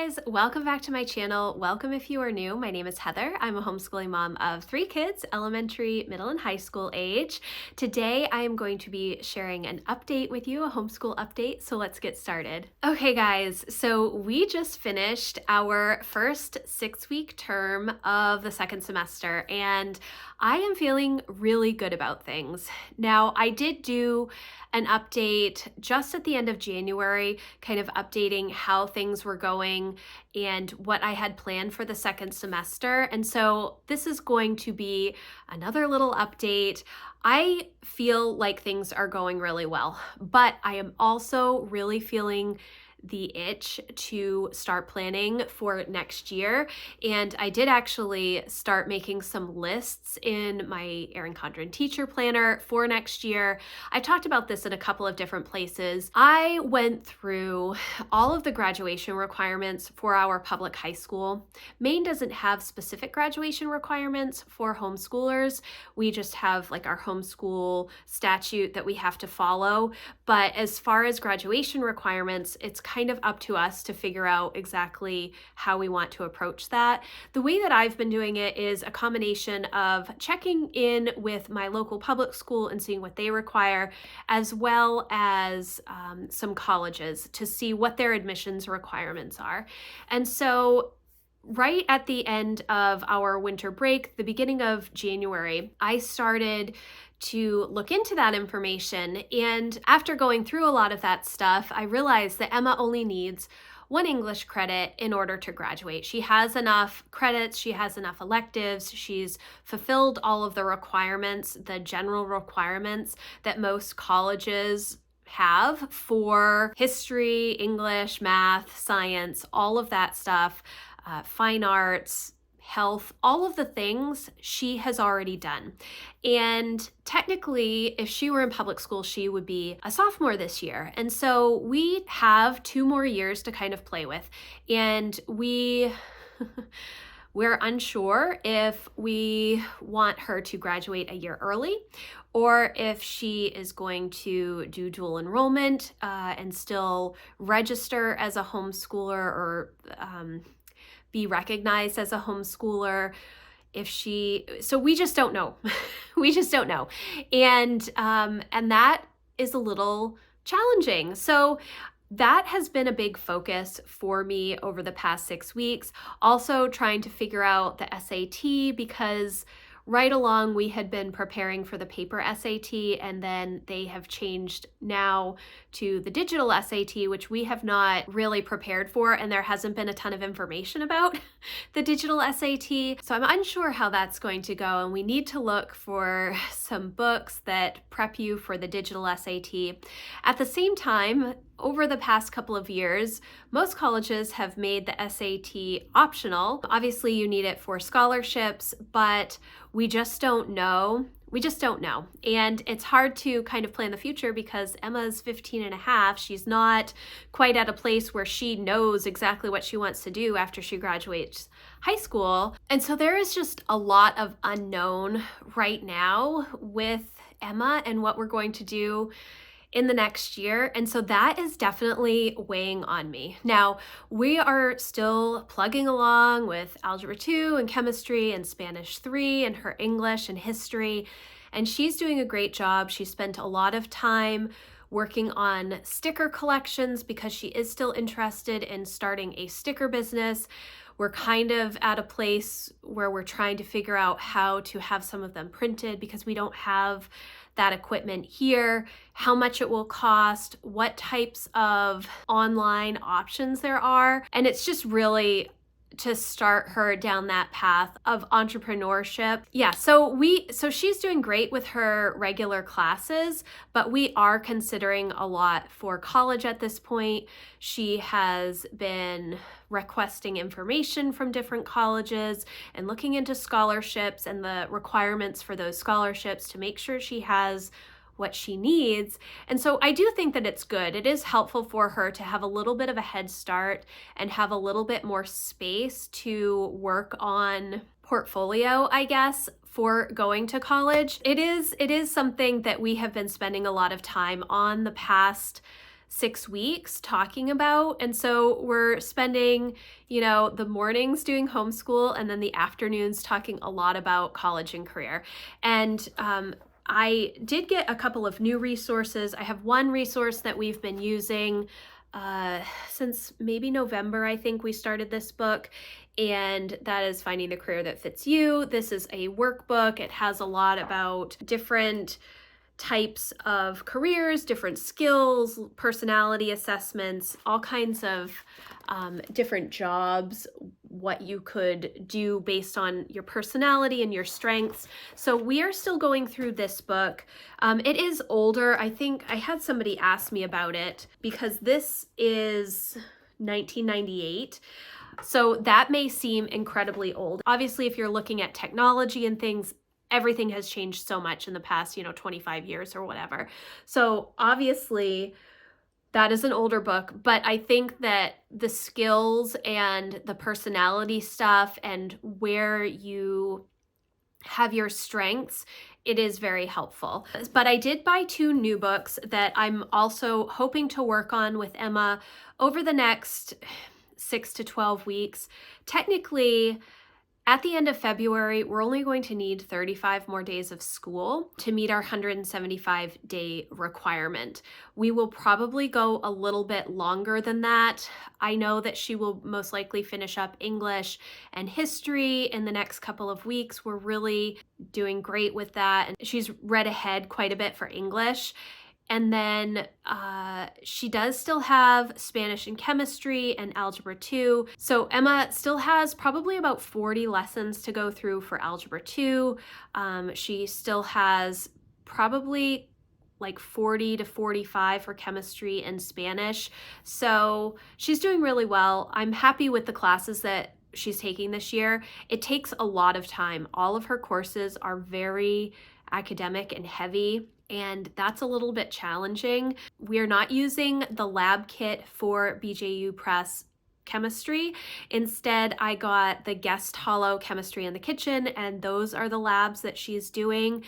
guys, welcome back to my channel. Welcome if you are new. My name is Heather. I'm a homeschooling mom of 3 kids, elementary, middle, and high school age. Today I am going to be sharing an update with you, a homeschool update, so let's get started. Okay guys, so we just finished our first 6-week term of the second semester and I am feeling really good about things. Now, I did do an update just at the end of January, kind of updating how things were going and what I had planned for the second semester. And so this is going to be another little update. I feel like things are going really well, but I am also really feeling the itch to start planning for next year. And I did actually start making some lists in my Erin Condren teacher planner for next year. I talked about this in a couple of different places. I went through all of the graduation requirements for our public high school. Maine doesn't have specific graduation requirements for homeschoolers. We just have like our homeschool statute that we have to follow. But as far as graduation requirements, it's kind of up to us to figure out exactly how we want to approach that. The way that I've been doing it is a combination of checking in with my local public school and seeing what they require, as well as some colleges to see what their admissions requirements are. And so right at the end of our winter break, the beginning of January, I started to look into that information. And after going through a lot of that stuff, I realized that Emma only needs 1 English credit in order to graduate. She has enough credits, she has enough electives, she's fulfilled all of the requirements, the general requirements that most colleges have for history, English, math, science, all of that stuff, fine arts, health, all of the things she has already done. And technically, if she were in public school, she would be a sophomore this year. And so we have 2 more years to kind of play with. And we're unsure if we want her to graduate a year early or if she is going to do dual enrollment and still register as a homeschooler or be recognized as a homeschooler. So we just don't know. We just don't know. And that is a little challenging. So that has been a big focus for me over the past 6 weeks. Also trying to figure out the SAT, because right along we had been preparing for the paper SAT, and then they have changed now to the digital SAT, which we have not really prepared for, and there hasn't been a ton of information about the digital SAT. So I'm unsure how that's going to go, and we need to look for some books that prep you for the digital SAT. At the same time, over the past couple of years, most colleges have made the SAT optional. Obviously, you need it for scholarships, but we just don't know. We just don't know. And it's hard to kind of plan the future because Emma's 15 and a half. She's not quite at a place where she knows exactly what she wants to do after she graduates high school. And so there is just a lot of unknown right now with Emma and what we're going to do in the next year. And so that is definitely weighing on me. Now, we are still plugging along with Algebra 2 and Chemistry and Spanish 3 and her English and History. And she's doing a great job. She spent a lot of time working on sticker collections because she is still interested in starting a sticker business. We're kind of at a place where we're trying to figure out how to have some of them printed because we don't have that equipment here, how much it will cost, what types of online options there are. And it's just really to start her down that path of entrepreneurship. Yeah, so she's doing great with her regular classes, but we are considering a lot for college at this point. She has been requesting information from different colleges and looking into scholarships and the requirements for those scholarships to make sure she has what she needs. And so I do think that it's good. It is helpful for her to have a little bit of a head start and have a little bit more space to work on portfolio, I guess, for going to college. It is something that we have been spending a lot of time on the past 6 weeks talking about. And so we're spending, the mornings doing homeschool and then the afternoons talking a lot about college and career. And I did get a couple of new resources. I have one resource that we've been using since maybe November. I think we started this book, and that is Finding the Career That Fits You. This is a workbook. It has a lot about different types of careers, different skills, personality assessments, all kinds of different jobs, what you could do based on your personality and your strengths. So we are still going through this book. It is older. I think I had somebody ask me about it because this is 1998. So that may seem incredibly old. Obviously, if you're looking at technology and things, everything has changed so much in the past, 25 years or whatever. So obviously that is an older book, but I think that the skills and the personality stuff and where you have your strengths, it is very helpful. But I did buy 2 new books that I'm also hoping to work on with Emma over the next 6 to 12 weeks. Technically, at the end of February, we're only going to need 35 more days of school to meet our 175-day requirement. We will probably go a little bit longer than that. I know that she will most likely finish up English and history in the next couple of weeks. We're really doing great with that. And she's read ahead quite a bit for English. And then she does still have Spanish and chemistry and algebra 2. So Emma still has probably about 40 lessons to go through for algebra 2. She still has probably like 40 to 45 for chemistry and Spanish. So she's doing really well. I'm happy with the classes that she's taking this year. It takes a lot of time. All of her courses are very academic and heavy, and that's a little bit challenging. We're not using the lab kit for BJU Press chemistry. Instead, I got the Guest Hollow Chemistry in the Kitchen, and those are the labs that she's doing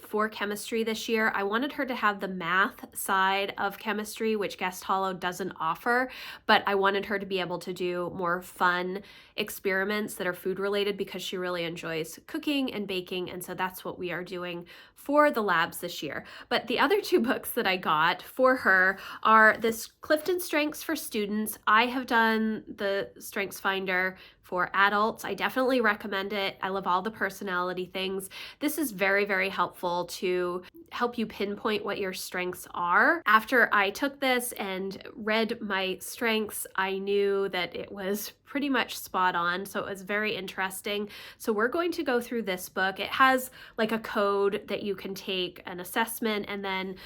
for chemistry this year. I wanted her to have the math side of chemistry, which Guest Hollow doesn't offer, but I wanted her to be able to do more fun experiments that are food related because she really enjoys cooking and baking, and so that's what we are doing for the labs this year. But the other 2 books that I got for her are this Clifton Strengths for Students. I have done the Strengths Finder for adults. I definitely recommend it. I love all the personality things. This is very, very helpful to help you pinpoint what your strengths are. After I took this and read my strengths, I knew that it was pretty much spot on. So it was very interesting. So we're going to go through this book. It has like a code that you can take an assessment, and then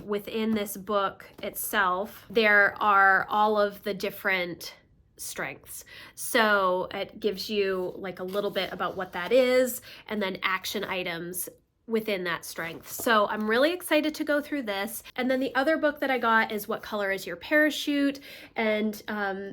within this book itself, there are all of the different strengths. So it gives you like a little bit about what that is, and then action items within that strength. So I'm really excited to go through this. And then the other book that I got is What Color is Your Parachute? And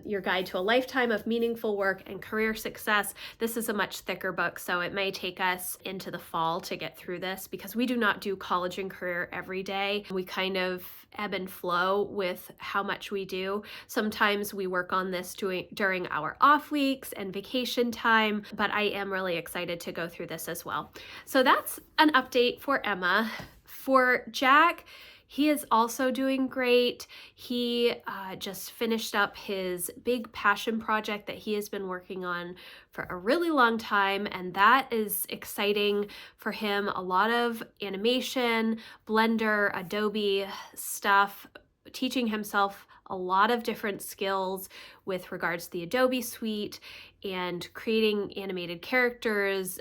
Your Guide to a Lifetime of Meaningful Work and Career Success. This is a much thicker book, so it may take us into the fall to get through this because we do not do college and career every day. We kind of ebb and flow with how much we do. Sometimes we work on this during our off weeks and vacation time, but I am really excited to go through this as well. So that's an update for Emma. For Jack, he is also doing great. He just finished up his big passion project that he has been working on for a really long time, and that is exciting for him. A lot of animation, Blender, Adobe stuff, teaching himself a lot of different skills with regards to the Adobe suite and creating animated characters.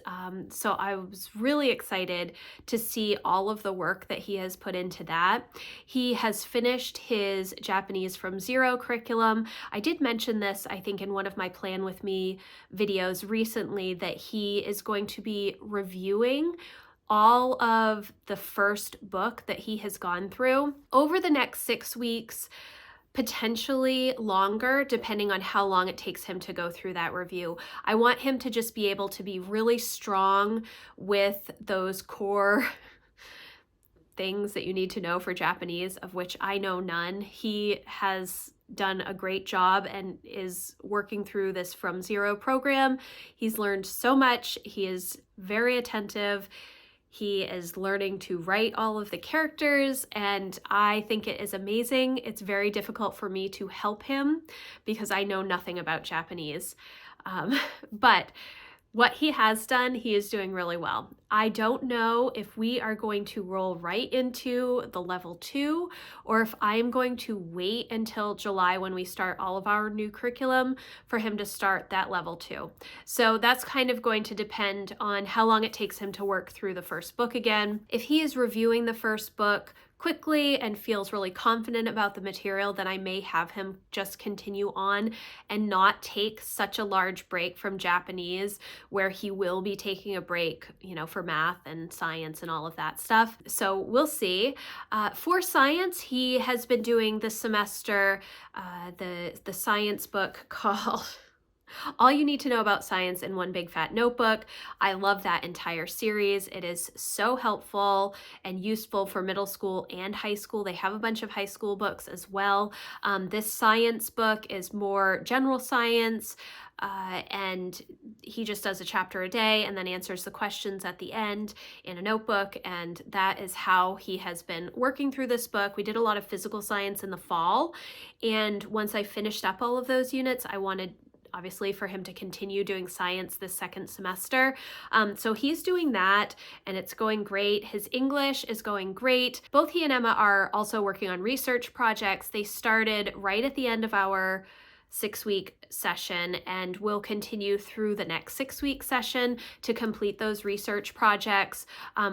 So I was really excited to see all of the work that he has put into that. He has finished his Japanese from Zero curriculum. I did mention this, I think, in one of my Plan With Me videos recently, that he is going to be reviewing all of the first book that he has gone through over the next 6 weeks, potentially longer, depending on how long it takes him to go through that review. I want him to just be able to be really strong with those core things that you need to know for Japanese, of which I know none. He has done a great job and is working through this from zero program. He's learned so much. He is very attentive. He is learning to write all of the characters, and I think it is amazing. It's very difficult for me to help him because I know nothing about Japanese. But what he has done, he is doing really well. I don't know if we are going to roll right into the level 2 or if I'm going to wait until July when we start all of our new curriculum for him to start that level 2. So that's kind of going to depend on how long it takes him to work through the first book again. If he is reviewing the first book quickly and feels really confident about the material, then I may have him just continue on and not take such a large break from Japanese, where he will be taking a break, for math and science and all of that stuff. So we'll see. For science, he has been doing this semester the science book called All You Need to Know About Science in One Big Fat Notebook. I love that entire series. It is so helpful and useful for middle school and high school. They have a bunch of high school books as well. This science book is more general science, and he just does a chapter a day and then answers the questions at the end in a notebook, and that is how he has been working through this book. We did a lot of physical science in the fall, and once I finished up all of those units, I wanted obviously for him to continue doing science this second semester. So he's doing that and it's going great. His English is going great. Both he and Emma are also working on research projects. They started right at the end of our 6-week session and will continue through the next 6-week session to complete those research projects.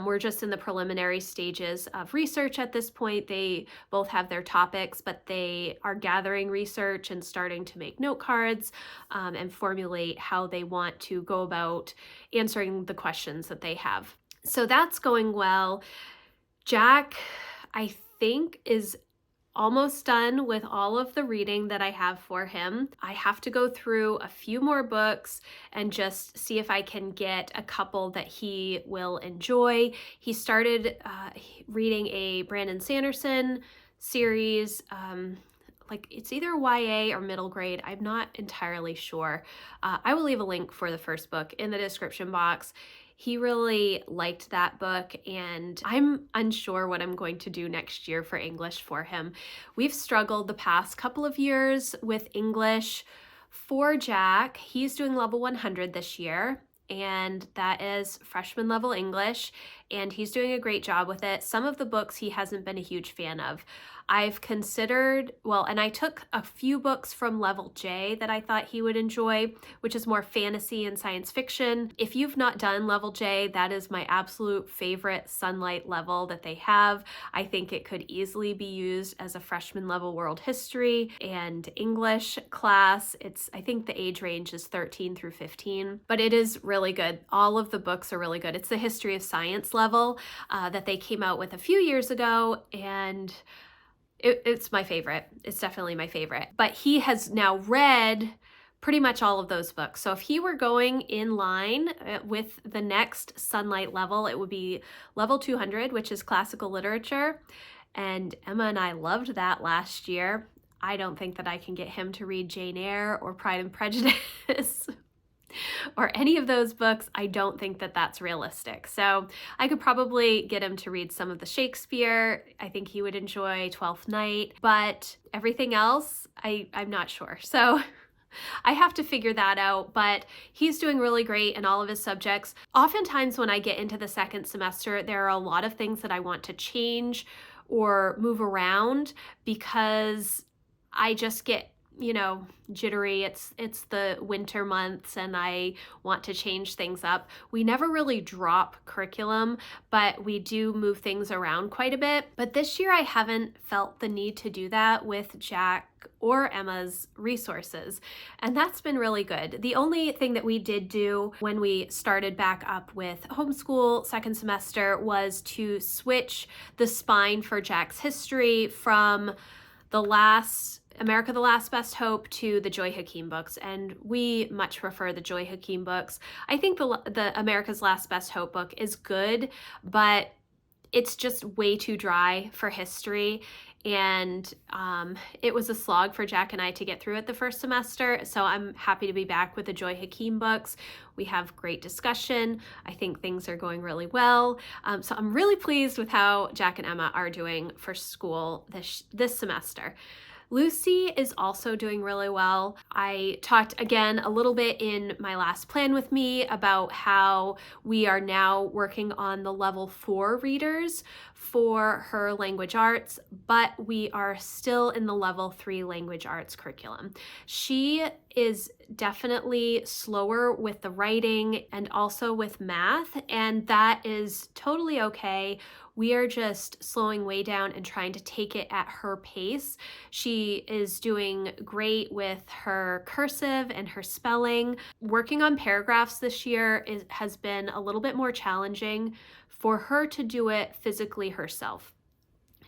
We're just in the preliminary stages of research at this point. They both have their topics, but they are gathering research and starting to make note cards and formulate how they want to go about answering the questions that they have. So that's going well. Jack, I think, is almost done with all of the reading that I have for him. I have to go through a few more books and just see if I can get a couple that he will enjoy. He started reading a Brandon Sanderson series, it's either YA or middle grade. I'm not entirely sure. I will leave a link for the first book in the description box. He really liked that book, and I'm unsure what I'm going to do next year for English for him. We've struggled the past couple of years with English for Jack. He's doing level 100 this year, and that is freshman level English, and he's doing a great job with it. Some of the books he hasn't been a huge fan of. I've considered, and I took a few books from level J that I thought he would enjoy, which is more fantasy and science fiction. If you've not done level J, that is my absolute favorite Sunlight level that they have. I think it could easily be used as a freshman level world history and English class. I think the age range is 13 through 15, but it is really good. All of the books are really good. It's the history of science level that they came out with a few years ago, and it's my favorite. It's definitely my favorite. But he has now read pretty much all of those books. So if he were going in line with the next Sunlight level, it would be level 200, which is classical literature. And Emma and I loved that last year. I don't think that I can get him to read Jane Eyre or Pride and Prejudice or any of those books. I don't think that that's realistic. So I could probably get him to read some of the Shakespeare. I think he would enjoy Twelfth Night, but everything else, I'm not sure. So I have to figure that out, but he's doing really great in all of his subjects. Oftentimes when I get into the second semester, there are a lot of things that I want to change or move around because I just get jittery. It's the winter months and I want to change things up. We never really drop curriculum, but we do move things around quite a bit. But this year I haven't felt the need to do that with Jack or Emma's resources, and that's been really good. The only thing that we did do when we started back up with homeschool second semester was to switch the spine for Jack's history from America the Last Best Hope to the Joy Hakeem books, and we much prefer the Joy Hakeem books. I think the America's Last Best Hope book is good, but it's just way too dry for history. And it was a slog for Jack and I to get through it the first semester. So I'm happy to be back with the Joy Hakeem books. We have great discussion. I think things are going really well. So I'm really pleased with how Jack and Emma are doing for school this semester. Lucy is also doing really well. I talked again a little bit in my last plan with me about how we are now working on the level 4 readers for her language arts, but we are still in the level 3 language arts curriculum. She is definitely slower with the writing and also with math, and that is totally okay. We are just slowing way down and trying to take it at her pace. She is doing great with her cursive and her spelling. Working on paragraphs this year has been a little bit more challenging for her to do it physically herself.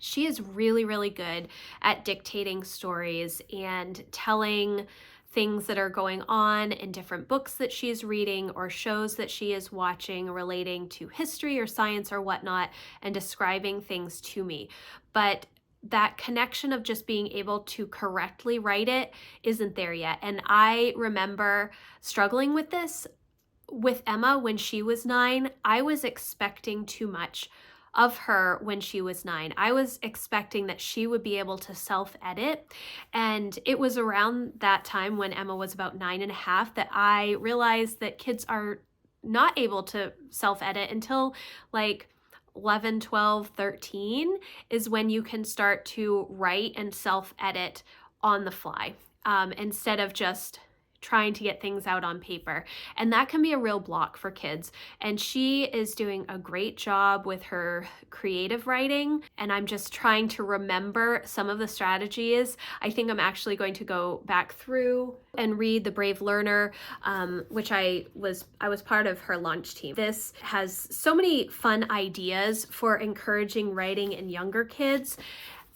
She is really, really good at dictating stories and telling things that are going on in different books that she's reading or shows that she is watching relating to history or science or whatnot, and describing things to me. But that connection of just being able to correctly write it isn't there yet. And I remember struggling with this with Emma when she was 9. I was expecting too much of her when she was 9. I was expecting that she would be able to self-edit. And it was around that time when Emma was about 9.5 that I realized that kids are not able to self-edit until like 11, 12, 13 is when you can start to write and self-edit on the fly, instead of just trying to get things out on paper. And that can be a real block for kids. And she is doing a great job with her creative writing. And I'm just trying to remember some of the strategies. I think I'm actually going to go back through and read The Brave Learner, which I was part of her launch team. This has so many fun ideas for encouraging writing in younger kids.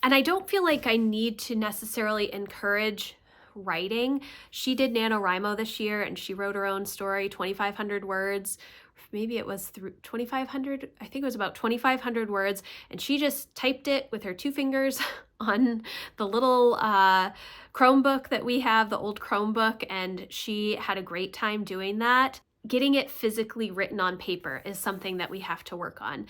And I don't feel like I need to necessarily encourage writing. She did NaNoWriMo this year and she wrote her own story, 2,500 words. Maybe it was 2,500. I think it was about 2,500 words. And she just typed it with her 2 fingers on the little Chromebook that we have, the old Chromebook. And she had a great time doing that. Getting it physically written on paper is something that we have to work on.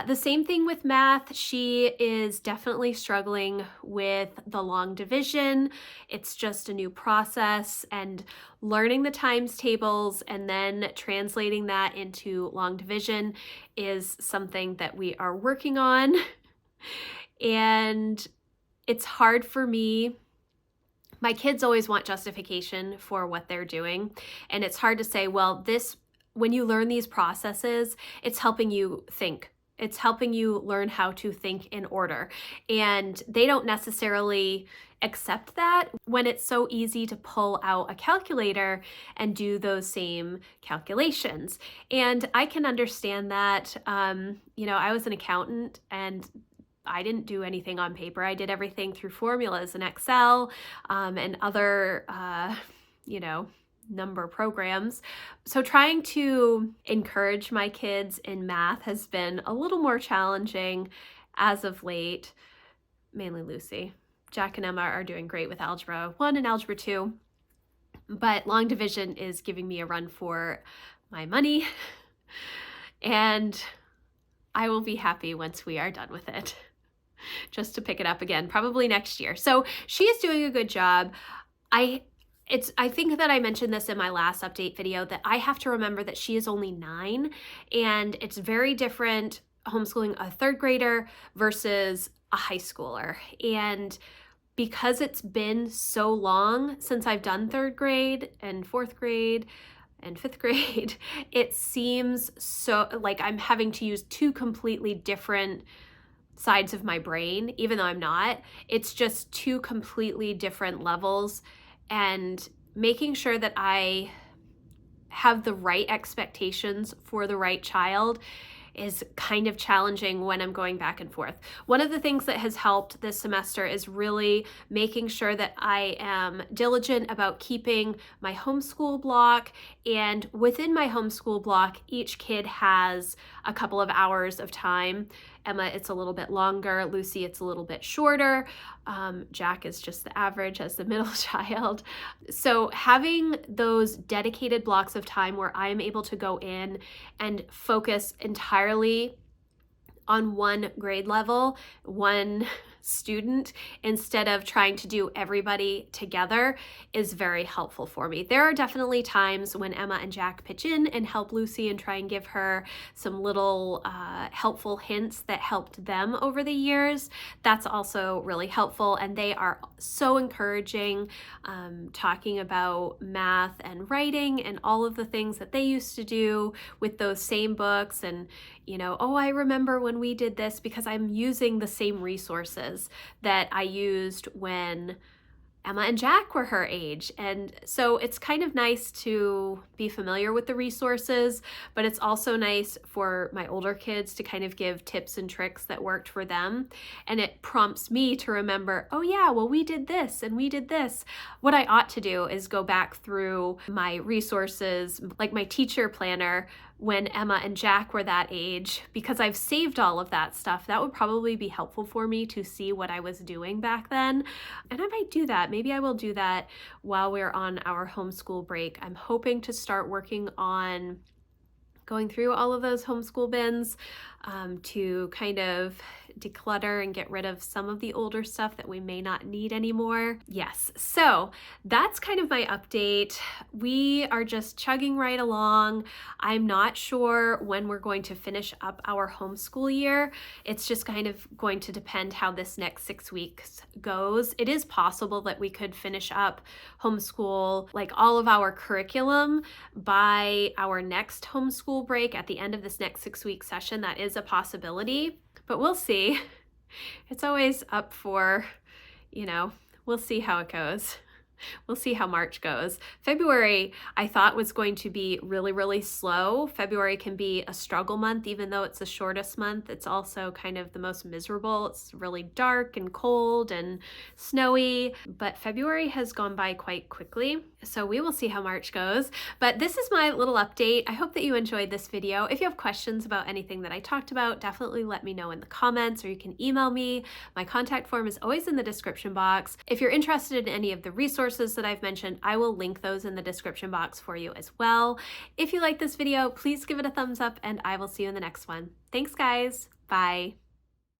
The same thing with math. She is definitely struggling with the long division. It's just a new process, and learning the times tables and then translating that into long division is something that we are working on. And it's hard for me. My kids always want justification for what they're doing. And it's hard to say, well, when you learn these processes, it's helping you think. It's helping you learn how to think in order. And they don't necessarily accept that when it's so easy to pull out a calculator and do those same calculations. And I can understand that. I was an accountant and I didn't do anything on paper. I did everything through formulas in Excel and other, number programs. So trying to encourage my kids in math has been a little more challenging as of late, mainly Lucy. Jack and Emma are doing great with Algebra 1 and Algebra 2, but long division is giving me a run for my money, and I will be happy once we are done with it, just to pick it up again, probably next year. So she is doing a good job. I think that I mentioned this in my last update video, that I have to remember that she is only 9, and it's very different homeschooling a 3rd grader versus a high schooler. And because it's been so long since I've done 3rd grade and 4th grade and 5th grade, it seems so like I'm having to use 2 completely different sides of my brain, even though I'm not. It's just 2 completely different levels, and making sure that I have the right expectations for the right child is kind of challenging when I'm going back and forth. One of the things that has helped this semester is really making sure that I am diligent about keeping my homeschool block, and within my homeschool block, each kid has a couple of hours of time Emma, it's a little bit longer. Lucy, it's a little bit shorter. Jack is just the average as the middle child. So having those dedicated blocks of time where I'm able to go in and focus entirely on one grade level, one student, instead of trying to do everybody together is very helpful for me. There are definitely times when Emma and Jack pitch in and help Lucy and try and give her some little helpful hints that helped them over the years. That's also really helpful, and they are so encouraging, talking about math and writing and all of the things that they used to do with those same books. And oh, I remember when we did this, because I'm using the same resources that I used when Emma and Jack were her age. And so it's kind of nice to be familiar with the resources, but it's also nice for my older kids to kind of give tips and tricks that worked for them. And it prompts me to remember, oh yeah, well, we did this and we did this. What I ought to do is go back through my resources, like my teacher planner, when Emma and Jack were that age, because I've saved all of that stuff. That would probably be helpful for me to see what I was doing back then. And I might do that. Maybe I will do that while we're on our homeschool break. I'm hoping to start working on going through all of those homeschool bins to kind of declutter and get rid of some of the older stuff that we may not need anymore. Yes, so that's kind of my update. We are just chugging right along. I'm not sure when we're going to finish up our homeschool year. It's just kind of going to depend how this next 6 weeks goes. It is possible that we could finish up homeschool, like all of our curriculum, by our next homeschool break at the end of this next 6-week session. That is a possibility, but we'll see. It's always up for, we'll see how it goes. We'll see how March goes. February, I thought, was going to be really, really slow. February can be a struggle month, even though it's the shortest month. It's also kind of the most miserable. It's really dark and cold and snowy, but February has gone by quite quickly. So we will see how March goes. But this is my little update. I hope that you enjoyed this video. If you have questions about anything that I talked about, definitely let me know in the comments, or you can email me. My contact form is always in the description box. If you're interested in any of the resources that I've mentioned, I will link those in the description box for you as well. If you like this video, please give it a thumbs up, and I will see you in the next one. Thanks, guys. Bye.